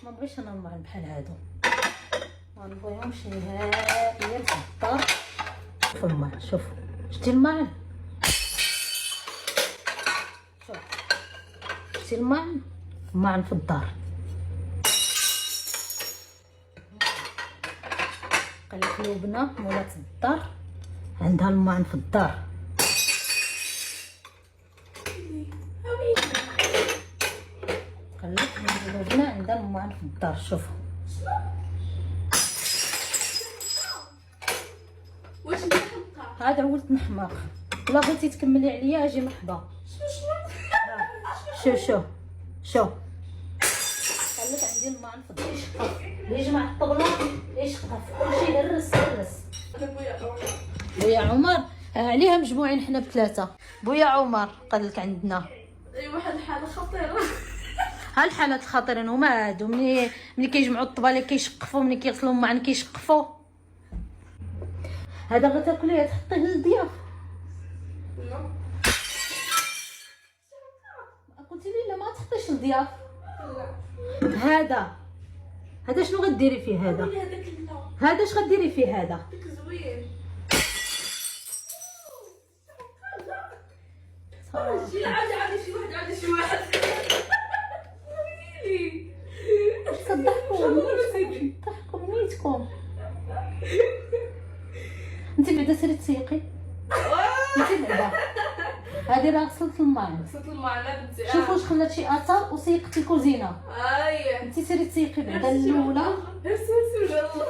ما بغيتش انا الماعن بحال هادو، ما نبغيهمش نهائيا في الدار. شوف الماعن، شوف شتي الماعن، شوف شتي الماعن، الماعن في الدار. قالك لبنى مولات الدار عندها الماعن في الدار. قالك لبنى عندها الماعن في الدار. شوفوا واش نحمقى؟ هذا ولد نحماق. لا بغيتي تكملي عليا اجي مرحبا. شوف شوف شوف، قالك عندي الماعن في الدار. يشقف يجمع الطبله يشقف كلشي هرس هرس. بويا عمر عليها مجموعين حنا بثلاثه. بويا عمر قالك عندنا واحد الحاله خطيره. ها الحالات الخطيرين هما هادو، ملي كيجمعوا الطبله كيشقفوا، ملي كيغسلوا الماعن كيشقفوا. هذا غتاكليه تحطيه للضياف. قلتي لي لا ما تحطيش للضياف. هذا شنو غديري فيه؟ هذا اش غديري فيه؟ هذا زوين. صافي. عادي شي واحد. ضحكوا نيتكم. انت بعدا سيري تسيقي. انت بعدا هادي راه غسلت الماعن. صوت المعاناه بنتي. شوفوا واش خلات شي اثر وسيقتي الكوزينه. انت سيري تسيقي بعدا الاولى. يلا.